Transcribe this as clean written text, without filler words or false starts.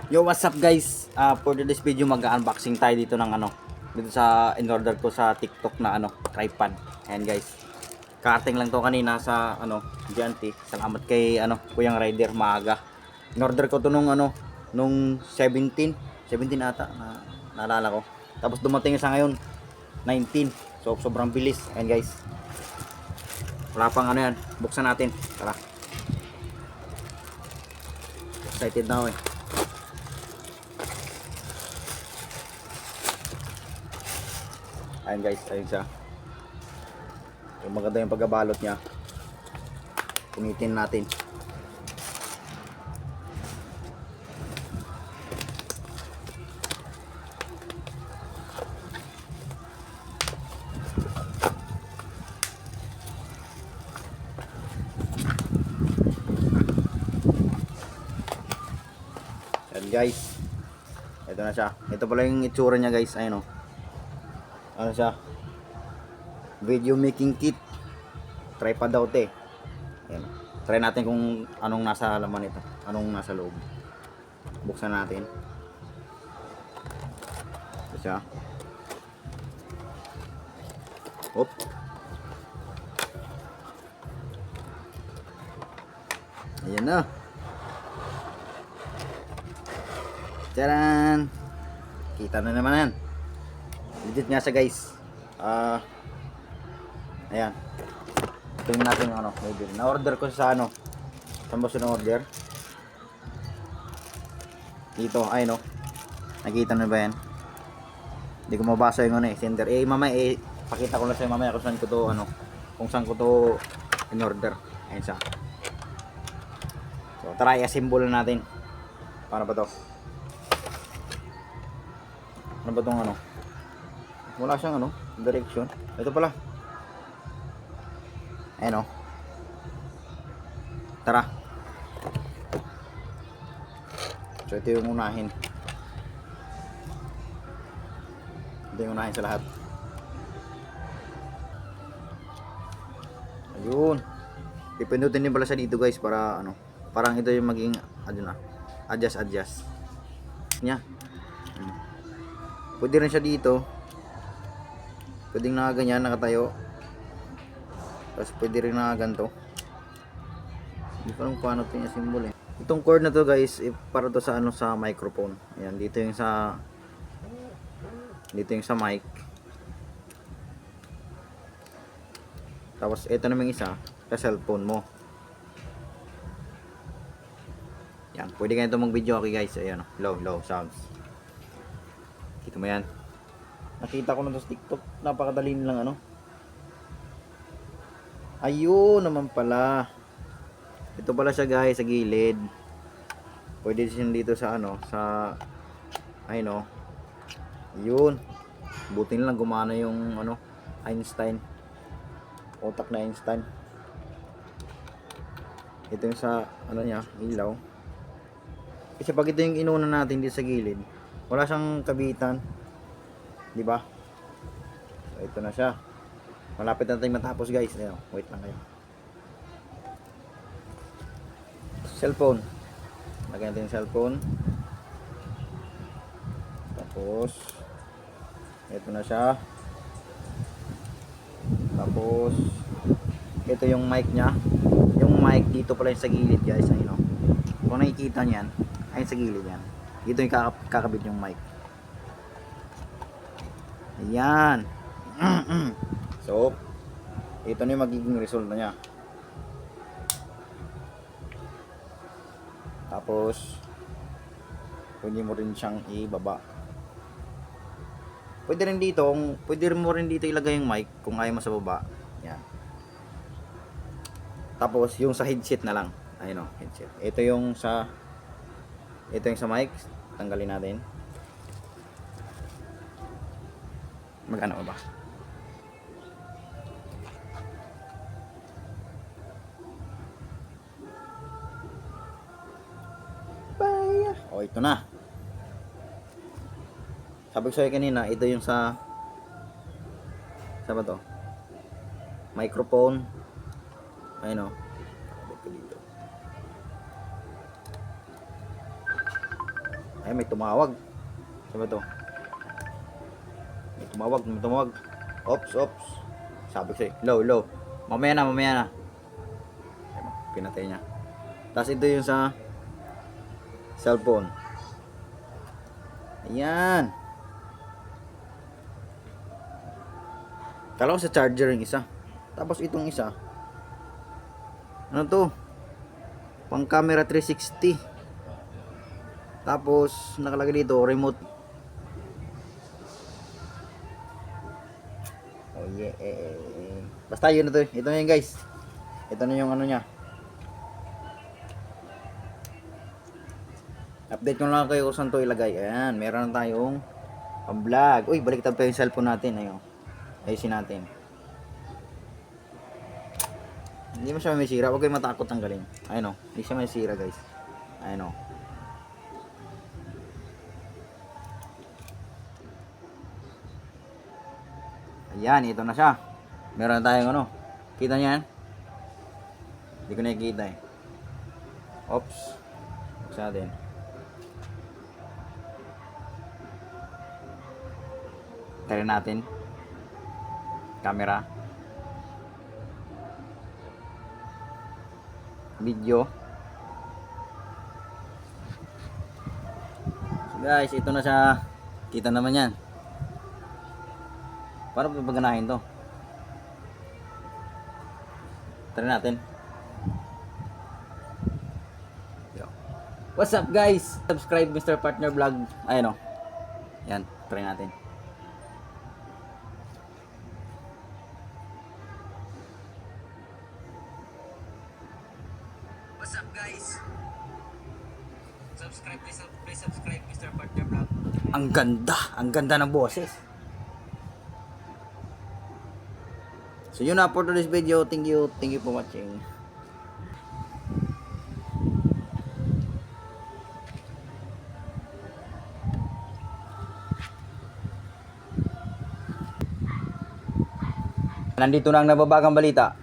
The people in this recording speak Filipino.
Yo, what's up guys? For this video mag-unboxing tayo dito ng dito sa in-order ko sa TikTok na tripod. Ayan guys. Karting lang to kanina sa Gianti. Salamat kay Kuyang Rider maaga. In-order ko to nung 17 ata na naalala ko. Tapos dumating sa ngayon 19. So sobrang bilis. Ayan guys. Wala pang yan. Buksan natin. Tara. Excited na ako eh. Ayan guys, ayun siya. Yung maganda yung pagkabalot niya. Punitin natin. Ayan guys. Ito na siya. Ito pala yung itsura niya guys. Ayun o. Ano siya? Video making kit. Tripod daw te. Ayan. Try natin kung anong nasa laman ito. Anong nasa loob. Buksan natin. Ito siya. Hop. Ayan na. Tcharan! Kita na naman yan. Legit nga siya guys. Ayan. Tingnan natin yung order. Na-order ko sa saan ba siya na-order? Dito, ayun o. Nakita na ba yan? Hindi ko mabasa yung sender. Mamaya pakita ko lang sa'yo mamaya kung saan ko to kung saan ko to in-order. Ayan siya. So, try assemble natin. Paano ba to? Ano ba tong wala siyang direction. Ito pala. Ayan o. Tara. So ito yung unahin. Ito yung unahin sa lahat. Ayun. Pipindutin din pala siya dito guys para parang ito yung maging adjust. Nya. Pwede rin siya dito. Pwedeng nakaganyan, nakatayo. Tapos pwede rin nakaganto. Hindi ko alam kung paano ito yung symbol eh. Itong cord na to guys, para to sa sa microphone. Ayan, dito yung sa mic. Tapos ito namang isa sa cellphone mo. Yan, pwede ganito mag-video okay guys. Ayan, low sounds. Kita mo yan. Nakita ko na to sa TikTok. Napakadali nilang ayun naman pala. Ito pala siya guys sa gilid. Pwede din dito sa sa ayun o. Ayun. Buti lang gumana yung Einstein. Utak na Einstein. Ito yung sa niya, ilaw. Kasi pag ito yung inuna natin dito sa gilid, wala siyang kabitan. Di ba? So, ito na siya. Malapit na tayong matapos guys. Ayan, wait lang kayo. Cellphone. Lagyan natin yung cellphone. Tapos ito na siya. Tapos ito yung mic nya. Yung mic dito pala yung sa gilid guys. Ayun o. Kung nakikita nyan, ayun sa gilid yan. Dito yung kakabit yung mic. Ayan. So, ito na yung magiging result na niya. Tapos, pwede mo rin siyang ibaba. Pwede mo rin dito ilagay yung mic kung ayaw mo sa baba. Yan. Tapos, yung sa headset na lang. Ayun o, headset. Ito yung sa mic. Tanggalin natin. Magkano ba? O, ito na. Sabi ko sa'yo kanina, ito yung sa ba to? Microphone. Ayun o. Ay, may tumawag. Sabi to. May tumawag. Ops. Sabi ko sa'yo, low. Mamaya na. Ay, pinatay niya. Tapos ito yung sa cellphone. Ayan. Kala ko sa charger yung isa. Tapos itong isa. Ano to? Pang camera 360. Tapos nakalagay dito remote. Oh yeah. Basta yun na to. Ito na yun guys. Ito na yung ano niya. Update ko lang kayo kung saan to ilagay. Ayan. Meron na tayong pang-vlog. Uy, baliktad pa yung cellphone natin. Ayusin natin. Hindi mo siya masira. Huwag kayo matakot tanggalin. Ayun o. Hindi siya masira guys. Ayun o. Ayan. Ito na siya. Meron na tayong ano. Kita niyan? Hindi ko nakikita eh. Oops. Buksan natin. Try natin. Camera. Video. So guys, ito na siya. Kita naman yan. Paano paganahin to? Try natin. What's up guys? Subscribe Mr. Partner Vlog. Ayan o. Yan, try natin. What's up guys? Please subscribe Mr. Partner Vlog. Ang ganda ng boses. So yun na for today's video. Thank you for watching. Nandito na ang nababagang balita.